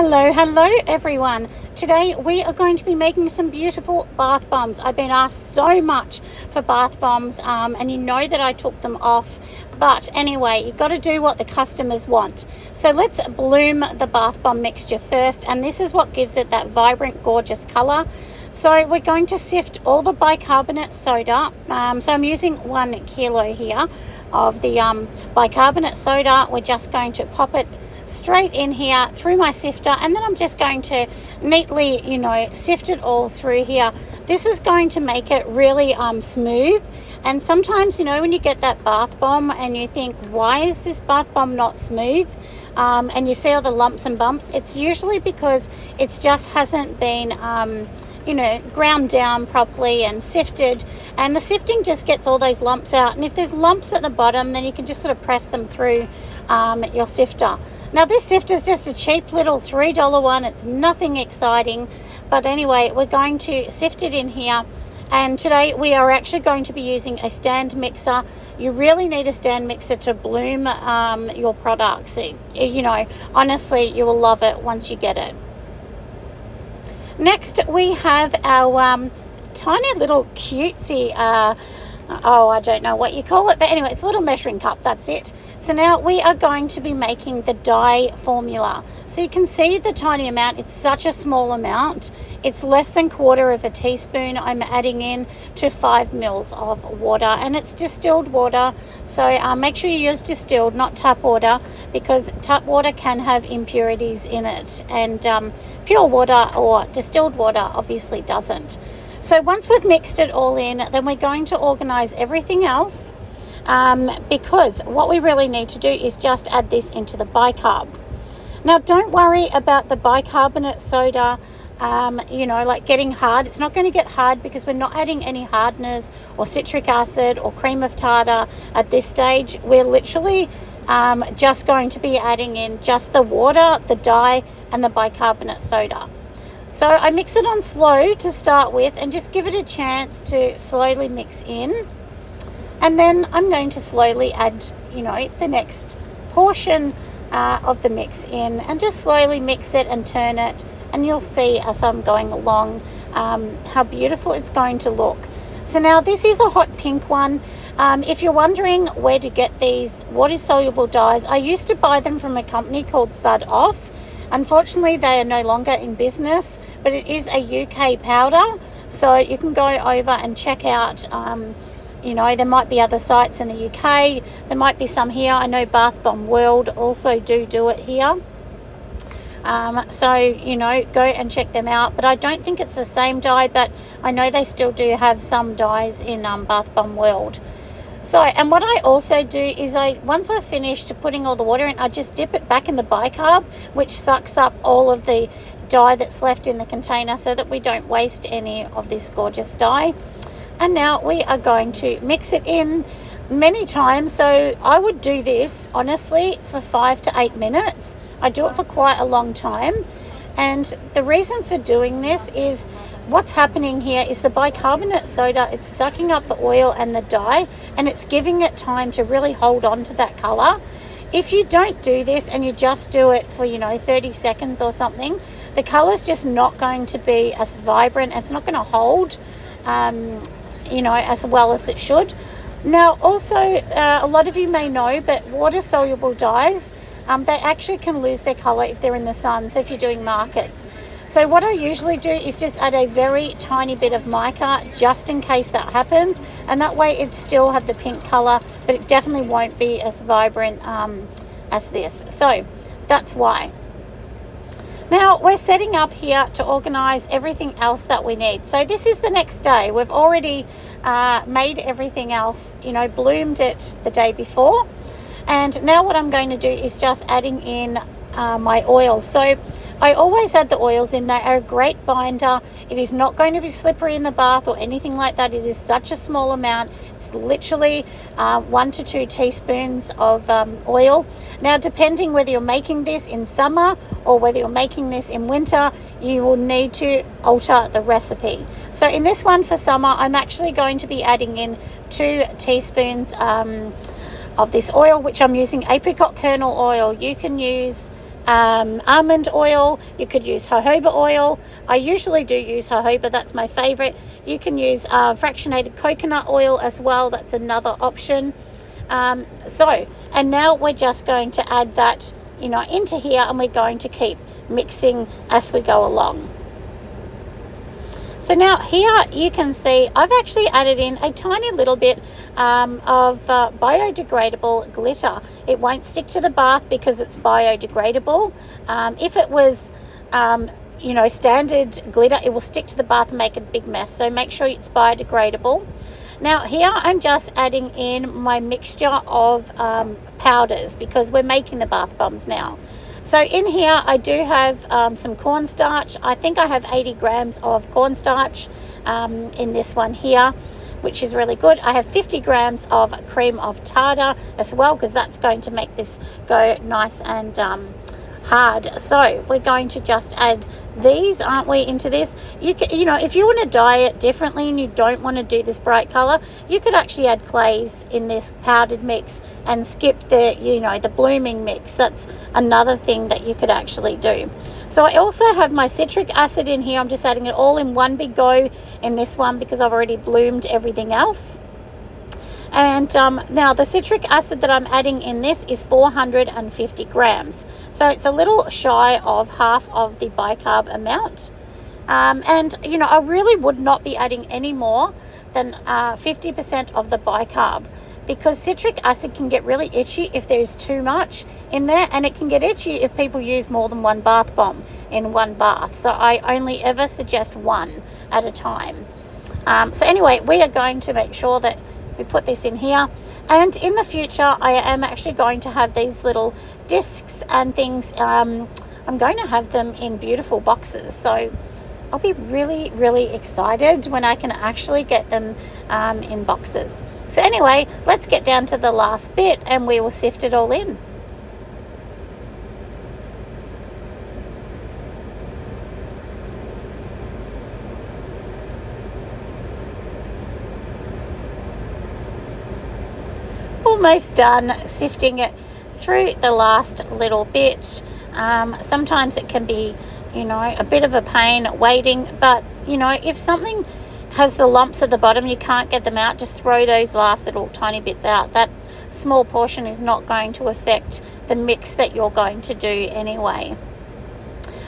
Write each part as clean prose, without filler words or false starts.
Hello everyone. Today we are going to be making some beautiful bath bombs. I've been asked so much for bath bombs and you know that I took them off, but anyway, you've got to do what the customers want. So let's bloom the bath bomb mixture first, and this is what gives it that vibrant, gorgeous color. So we're going to sift all the bicarbonate soda. So I'm using 1 kilo here of the bicarbonate soda. We're just going to pop it straight in here through my sifter, and then I'm just going to neatly, sift it all through here. This is going to make it really smooth. And sometimes, when you get that bath bomb and you think, why is this bath bomb not smooth? And you see all the lumps and bumps, it's usually because it just hasn't been ground down properly and sifted, and the sifting just gets all those lumps out. And if there's lumps at the bottom, then you can just sort of press them through your sifter. Now this sifter is just a cheap little $3 one. It's nothing exciting, but anyway, we're going to sift it in here. And today we are actually going to be using a stand mixer. You really need a stand mixer to bloom your products. Honestly, you will love it once you get it. Next, we have our tiny little cutesy, I don't know what you call it, but anyway, it's a little measuring cup, that's it. So now we are going to be making the dye formula. So you can see the tiny amount, it's such a small amount. It's less than 1/4 teaspoon I'm adding in to 5 mils of water, and it's distilled water. So make sure you use distilled, not tap water, because tap water can have impurities in it, and pure water or distilled water obviously doesn't. So once we've mixed it all in, then we're going to organize everything else, because what we really need to do is just add this into the bicarb. Now don't worry about the bicarbonate soda, like getting hard. It's not going to get hard because we're not adding any hardeners or citric acid or cream of tartar at this stage. We're literally just going to be adding in just the water, the dye, and the bicarbonate soda. So I mix it on slow to start with and just give it a chance to slowly mix in. And then I'm going to slowly add, the next portion of the mix in, and just slowly mix it and turn it. And you'll see as I'm going along how beautiful it's going to look. So now this is a hot pink one. If you're wondering where to get these water-soluble dyes, I used to buy them from a company called Sud Off. Unfortunately, they are no longer in business, but it is a UK powder, so you can go over and check out, there might be other sites in the UK, there might be some here. I know Bath Bomb World also do it here. Go and check them out, but I don't think it's the same dye, but I know they still do have some dyes in Bath Bomb World. So, and what I also do is once I've finished putting all the water in, I just dip it back in the bicarb, which sucks up all of the dye that's left in the container so that we don't waste any of this gorgeous dye. And now we are going to mix it in many times. So I would do this, honestly, for 5 to 8 minutes. I do it for quite a long time. And the reason for doing this is what's happening here is the bicarbonate soda, it's sucking up the oil and the dye, and it's giving it time to really hold on to that color. If you don't do this and you just do it for 30 seconds or something, the color's just not going to be as vibrant. It's not going to hold as well as it should. Now also, a lot of you may know, but water soluble dyes, they actually can lose their color if they're in the sun. So if you're doing markets, so what I usually do is just add a very tiny bit of mica just in case that happens, and that way it still have the pink color, but it definitely won't be as vibrant as this. So that's why. Now we're setting up here to organize everything else that we need. So this is the next day. We've already made everything else, bloomed it the day before. And now what I'm going to do is just adding in my oils. So I always add the oils in. They are a great binder. It is not going to be slippery in the bath or anything like that. It is such a small amount. It's literally 1 to 2 teaspoons of oil. Now, depending whether you're making this in summer or whether you're making this in winter, you will need to alter the recipe. So in this one for summer, I'm actually going to be adding in 2 teaspoons of this oil, which I'm using apricot kernel oil. You can use almond oil. You could use jojoba oil. I usually do use jojoba. That's my favorite. You can use fractionated coconut oil as well. That's another option. And now we're just going to add that, into here, and we're going to keep mixing as we go along. So now here you can see I've actually added in a tiny little bit of biodegradable glitter. It won't stick to the bath because it's biodegradable. If it was standard glitter, it will stick to the bath and make a big mess. So make sure it's biodegradable. Now here I'm just adding in my mixture of powders because we're making the bath bombs now. So in here I do have some cornstarch. I think I have 80 grams of cornstarch in this one here, which is really good. I have 50 grams of cream of tartar as well, because that's going to make this go nice and hard. So we're going to just add these, aren't we, into this. You can, if you want to dye it differently and you don't want to do this bright color, you could actually add clays in this powdered mix and skip the the blooming mix. That's another thing that you could actually do. So I also have my citric acid in here. I'm just adding it all in one big go in this one because I've already bloomed everything else. And now the citric acid that I'm adding in this is 450 grams. So it's a little shy of half of the bicarb amount. And I really would not be adding any more than 50% of the bicarb, because citric acid can get really itchy if there's too much in there, and it can get itchy if people use more than one bath bomb in one bath. So I only ever suggest one at a time. So anyway, we are going to make sure that we put this in here, and in the future I am actually going to have these little discs and things. I'm going to have them in beautiful boxes, so I'll be really, really excited when I can actually get them in boxes. So anyway, let's get down to the last bit and we will sift it all in. Almost done sifting it through the last little bit. Sometimes it can be a bit of a pain waiting, but if something has the lumps at the bottom, you can't get them out, just throw those last little tiny bits out. That small portion is not going to affect the mix that you're going to do anyway.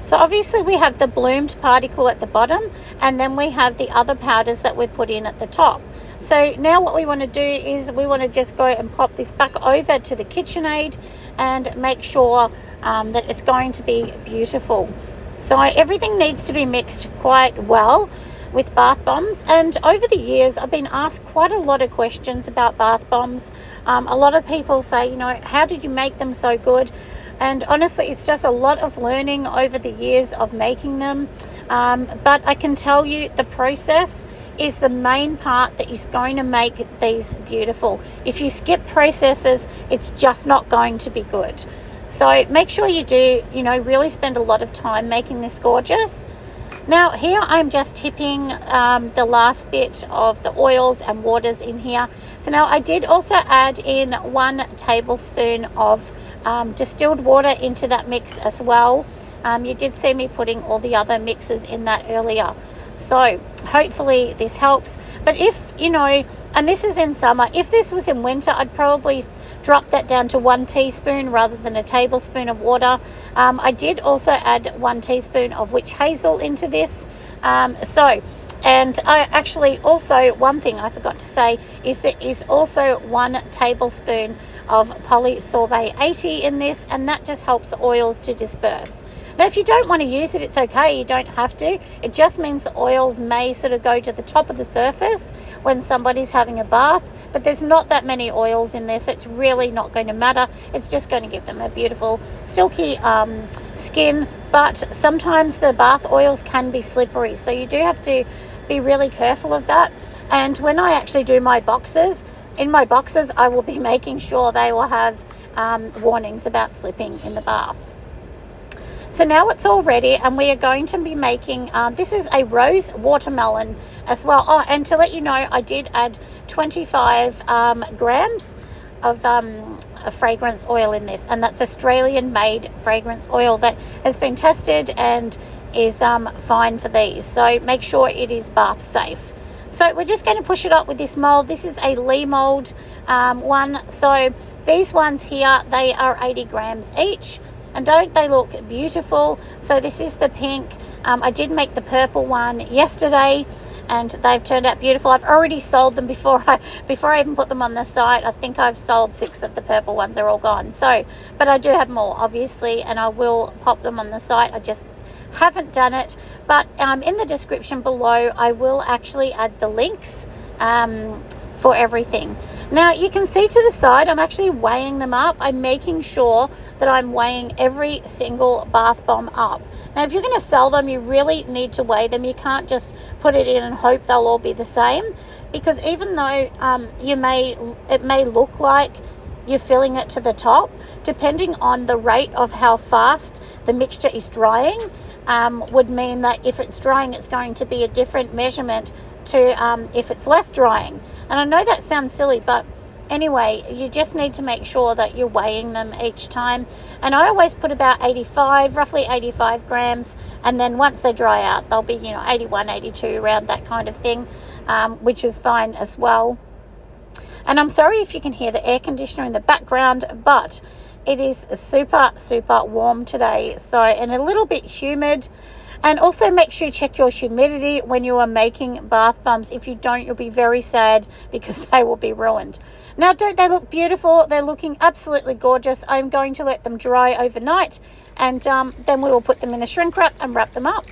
So obviously we have the bloomed particle at the bottom, and then we have the other powders that we put in at the top. So now what we want to do is we want to just go and pop this back over to the KitchenAid and make sure that it's going to be beautiful. So everything needs to be mixed quite well with bath bombs, and over the years I've been asked quite a lot of questions about bath bombs. A lot of people say, how did you make them so good? And honestly, it's just a lot of learning over the years of making them. But I can tell you the process is the main part that is going to make these beautiful. If you skip processes, it's just not going to be good. So make sure you do, really spend a lot of time making this gorgeous. Now here I'm just tipping the last bit of the oils and waters in here. So now I did also add in 1 tablespoon of distilled water into that mix as well. You did see me putting all the other mixes in that earlier. So hopefully this helps. But if, and this is in summer, if this was in winter, I'd probably drop that down to 1 teaspoon rather than a tablespoon of water. I did also add 1 teaspoon of witch hazel into this. And I actually also, one thing I forgot to say is there is also 1 tablespoon of polysorbate 80 in this, and that just helps the oils to disperse. Now if you don't want to use it, it's okay, you don't have to. It just means the oils may sort of go to the top of the surface when somebody's having a bath, but there's not that many oils in there, so it's really not going to matter. It's just going to give them a beautiful silky skin. But sometimes the bath oils can be slippery, so you do have to be really careful of that. And when I actually do my boxes, in my boxes I will be making sure they will have warnings about slipping in the bath. So now it's all ready, and we are going to be making, this is a rose watermelon as well. Oh, and to let you know, I did add 25 grams a fragrance oil in this, and that's Australian made fragrance oil that has been tested and is fine for these. So make sure it is bath safe. So we're just going to push it up with this mold. This is a Lee mold one. So these ones here, they are 80 grams each, and don't they look beautiful? So this is the pink. I did make the purple one yesterday, and they've turned out beautiful. I've already sold them before I even put them on the site. I think I've sold 6 of the purple ones. They're all gone. So, but I do have more, obviously, and I will pop them on the site. I just haven't done it, but in the description below I will actually add the links for everything. Now you can see to the side I'm actually weighing them up. I'm making sure that I'm weighing every single bath bomb up. Now if you're going to sell them, you really need to weigh them. You can't just put it in and hope they'll all be the same, because even though it may look like you're filling it to the top, depending on the rate of how fast the mixture is drying, would mean that if it's drying, it's going to be a different measurement to if it's less drying. And I know that sounds silly, but anyway, you just need to make sure that you're weighing them each time. And I always put about roughly 85 grams, and then once they dry out, they'll be 81, 82, around that kind of thing, which is fine as well. And I'm sorry if you can hear the air conditioner in the background, but it is super, super warm today, and a little bit humid. And also make sure you check your humidity when you are making bath bombs. If you don't, you'll be very sad because they will be ruined. Now, don't they look beautiful? They're looking absolutely gorgeous. I'm going to let them dry overnight, and then we will put them in the shrink wrap and wrap them up.